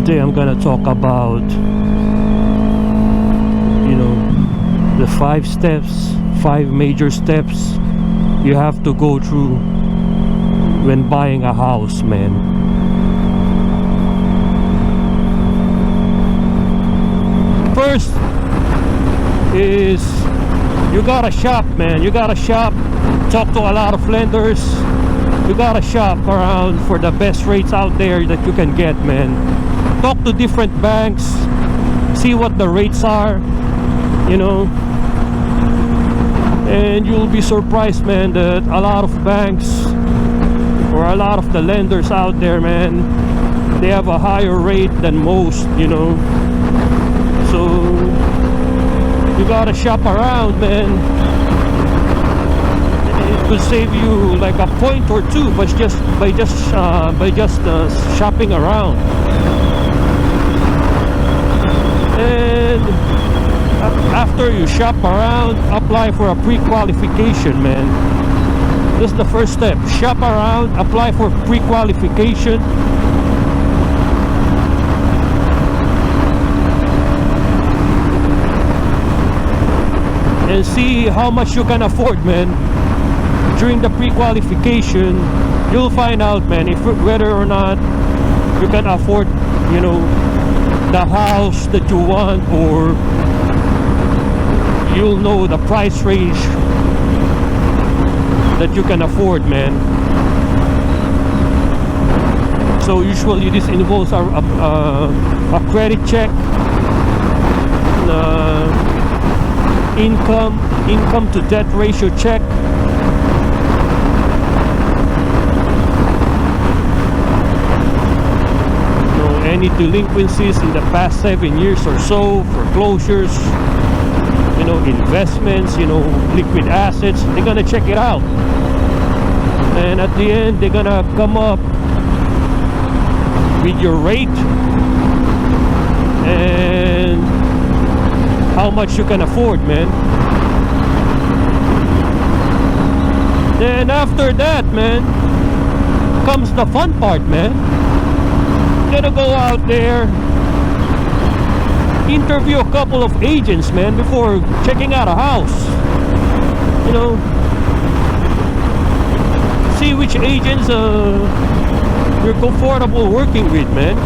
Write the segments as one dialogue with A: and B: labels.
A: Today I'm gonna talk about, the 5 major steps you have to go through when buying a house, man. First is you gotta shop, man. You gotta shop, talk to a lot of lenders. You gotta shop around for the best rates out there that you can get, man. Talk to different banks, see what the rates are, and you'll be surprised, man, that a lot of banks or a lot of the lenders out there, man, they have a higher rate than most, so you gotta shop around, man. It could save you like a point or two, but by just shopping around. And after you shop around, apply for a pre-qualification, man. This is the first step. Shop around, apply for pre-qualification. And see how much you can afford, man. During the pre-qualification, you'll find out, man, whether or not you can afford, the house that you want, or you'll know the price range that you can afford, man. So usually this involves a credit check, income to debt ratio check, any delinquencies in the past 7 years or so, foreclosures, investments, liquid assets. They're gonna check it out, and at the end they're gonna come up with your rate and how much you can afford, man. Then after that, man, comes the fun part, man. You're gonna go out there, interview a couple of agents, man, before checking out a house. See which agents you're comfortable working with, man.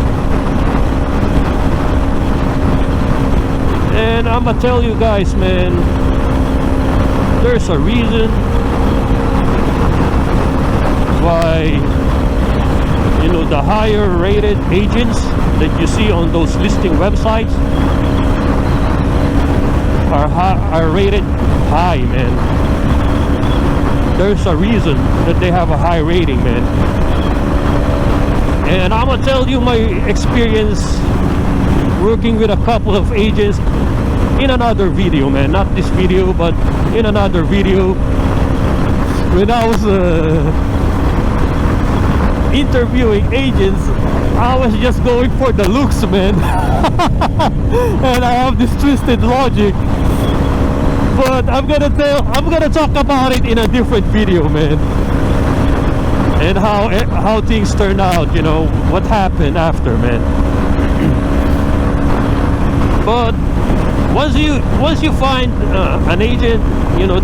A: And I'm gonna tell you guys, man, there's a reason why the higher rated agents that you see on those listing websites are rated high, man. There's a reason that they have a high rating, man. And I'm gonna tell you my experience working with a couple of agents in another video, man. Not this video, but in another video, when I was interviewing agents. I was just going for the looks, man. And I have this twisted logic, but I'm gonna talk about it in a different video, man, and how things turn out, what happened after, man. But once you find an agent,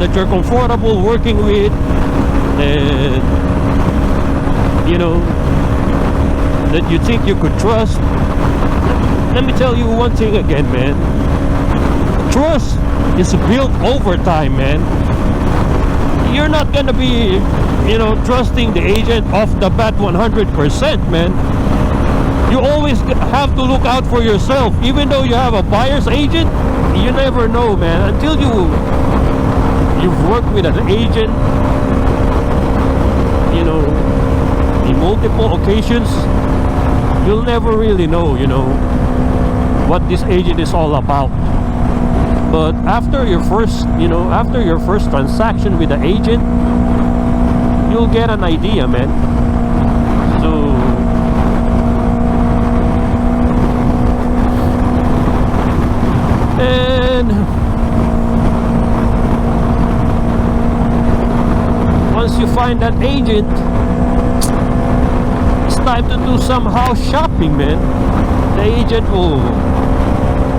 A: that you're comfortable working with, and that you think you could trust, let me tell you one thing again, man. Trust is built over time, man. You're not gonna be, trusting the agent off the bat 100%, man. You always have to look out for yourself. Even though you have a buyer's agent, you never know, man, until you've worked with an agent, in multiple occasions. You'll never really know, what this agent is all about. But after your first transaction with the agent, you'll get an idea, man. So and once you find that agent, time to do some house shopping, man, the agent will,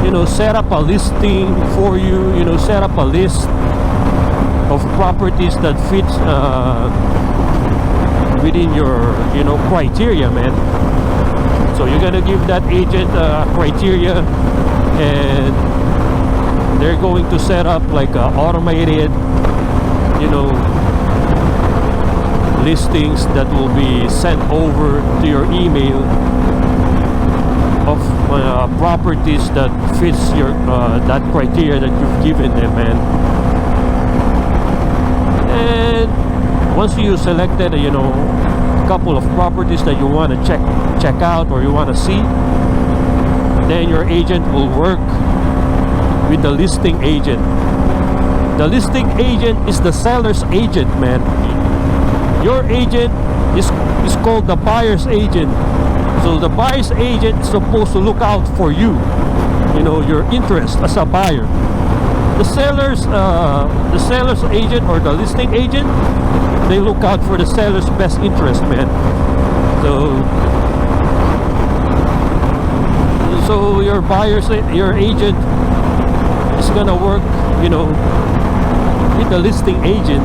A: you know, set up a listing for you, you know, set up a list of properties that fits within your, you know, criteria, man. So you're gonna give that agent criteria, and they're going to set up like a automated, you know, listings that will be sent over to your email of properties that fits your that criteria that you've given them, man. And once you selected, you know, a couple of properties that you want to check out or you want to see, then your agent will work with the listing agent. The listing agent is the seller's agent, man. Your agent is called the buyer's agent. So the buyer's agent is supposed to look out for you, you know, your interest as a buyer. The seller's agent or the listing agent, they look out for the seller's best interest, man. So your agent is gonna work, you know, with the listing agent,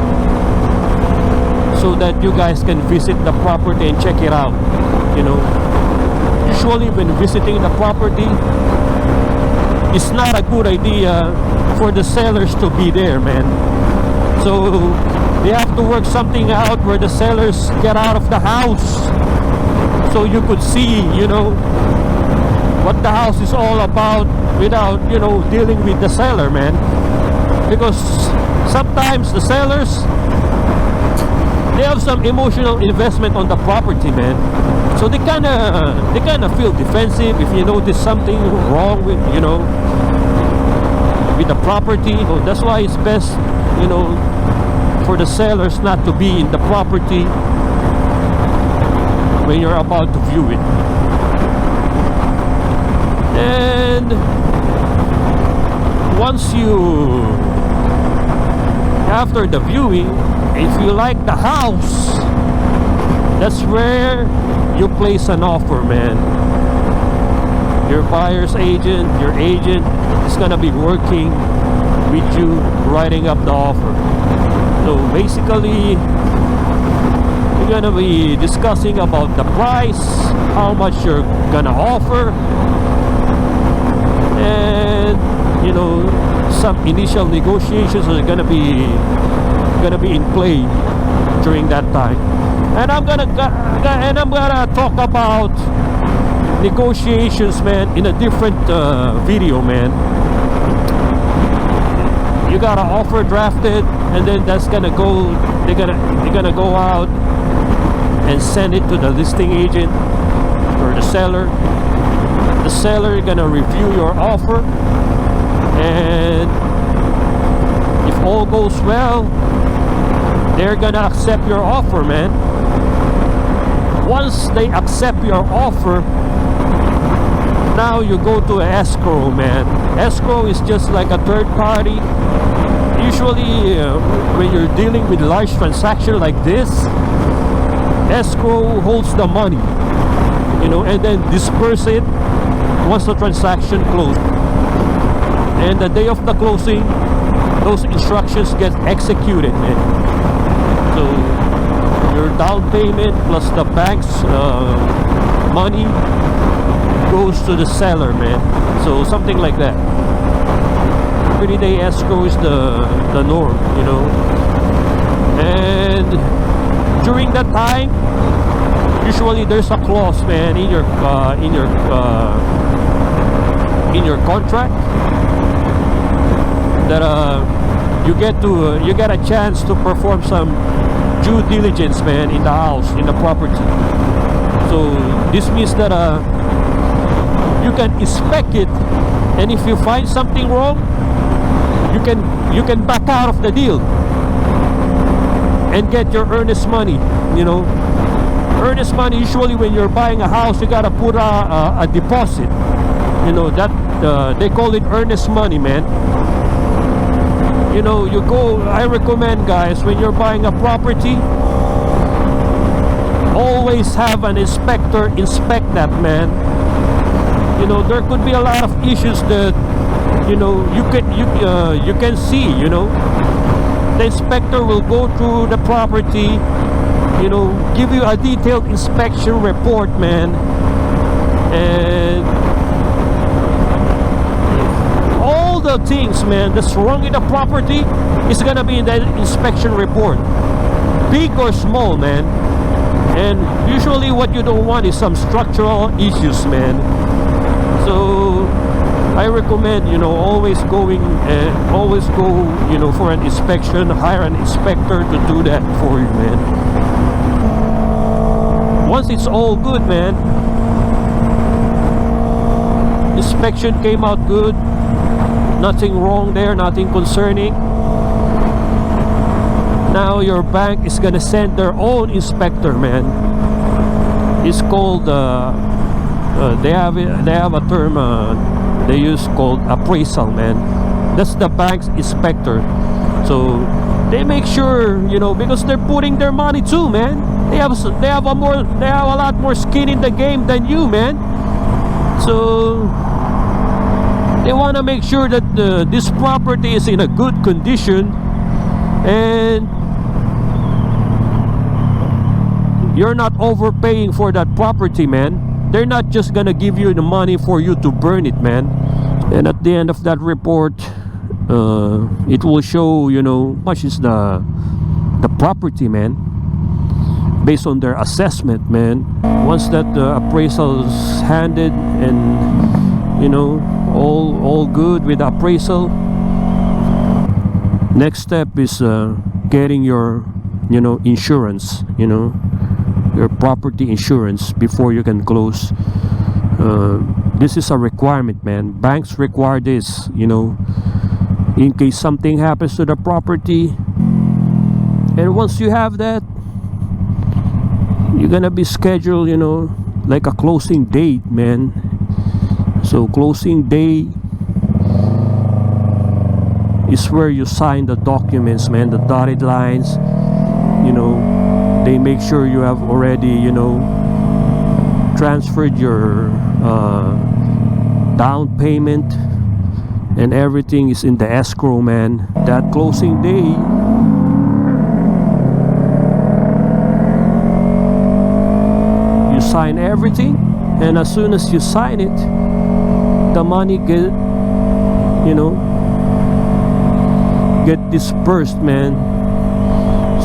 A: so that you guys can visit the property and check it out, you know. Usually when visiting the property, it's not a good idea for the sellers to be there, man. So they have to work something out where the sellers get out of the house, so you could see, you know, what the house is all about without, you know, dealing with the seller, man. Because sometimes the sellers, they have some emotional investment on the property, man. So they kind of feel defensive if you notice something wrong with, you know, with the property. So that's why it's best, you know, for the sellers not to be in the property when you're about to view it. And once after the viewing, if you like the house, that's where you place an offer, man. Your buyer's agent, your agent is gonna be working with you, writing up the offer. So basically, you're gonna be discussing about the price, how much you're gonna offer, and, you know, some initial negotiations are gonna be in play during that time. And I'm gonna talk about negotiations, man, in a different video, man. You got an offer drafted, and then that's gonna go. They're gonna go out and send it to the listing agent or the seller. The seller is gonna review your offer, and if all goes well, they're gonna accept your offer, man. Once they accept your offer, now you go to an escrow, man. Escrow is just like a third party. Usually when you're dealing with large transaction like this, escrow holds the money, you know, and then disperse it once the transaction closed. And the day of the closing, those instructions get executed, man. So your down payment plus the bank's money goes to the seller, man. So something like that. 30-day escrow is the norm, you know. And during that time, usually there's a clause, man, in your contract that you get a chance to perform some due diligence, man, in the house, in the property. So this means that you can inspect it, and if you find something wrong, you can back out of the deal and get your earnest money, you know. Earnest money, usually when you're buying a house, you gotta put a deposit, you know, that they call it earnest money, man. You know, I recommend, guys, when you're buying a property, always have an inspector inspect that, man. You know, there could be a lot of issues that, you know, you can see. You know, the inspector will go through the property, you know, give you a detailed inspection report, man, and all the things, man, that's wrong with the property is gonna be in the inspection report, big or small, man. And usually what you don't want is some structural issues, man. So I recommend, you know, always go, you know, for an inspection. Hire an inspector to do that for you, man. Once it's all good, man, inspection came out good, nothing wrong there, nothing concerning. Now your bank is gonna send their own inspector, man. It's called they have a term they use called appraisal, man. That's the bank's inspector. So they make sure, you know, because they're putting their money too, man. They have a lot more skin in the game than you, man. So they want to make sure that this property is in a good condition, and you're not overpaying for that property, man. They're not just gonna give you the money for you to burn it, man. And at the end of that report, it will show, you know, how much is the property, man, based on their assessment, man. Once that appraisal is handed and, you know, all good with appraisal, next step is getting your, you know, insurance, you know, your property insurance before you can close. This is a requirement, man. Banks require this, you know, in case something happens to the property. And once you have that, you're gonna be scheduled, you know, like a closing date, man. So closing day is where you sign the documents, man, the dotted lines. You know, they make sure you have already, you know, transferred your down payment, and everything is in the escrow, man. That closing day, you sign everything, and as soon as you sign it, the money get dispersed, man.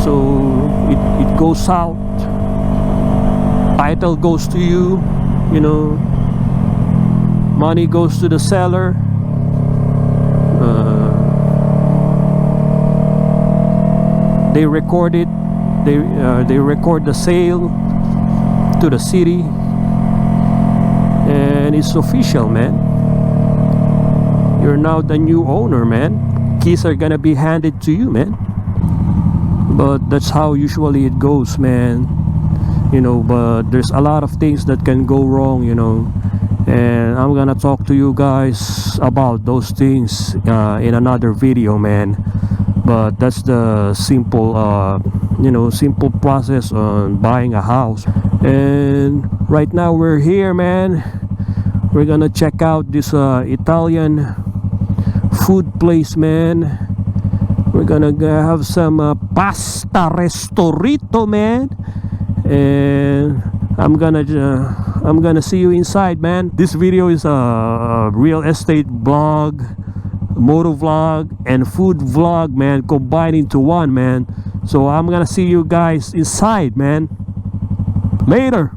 A: So it goes out, title goes to you, you know, money goes to the seller. They record it, they record the sale to the city, and it's official, man. You're now the new owner, man. Keys are gonna be handed to you, man. But that's how usually it goes, man. You know, but there's a lot of things that can go wrong, you know, and I'm gonna talk to you guys about those things in another video, man. But that's the simple you know, simple process on buying a house. And right now we're here, man. We're gonna check out this Italian food place, man. We're gonna have some pasta restorito, man. And I'm gonna see you inside, man. This video is a real estate vlog, motovlog, and food vlog, man, combined into one, man. So I'm gonna see you guys inside, man. Later.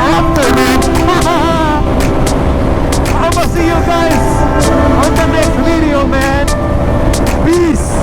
B: after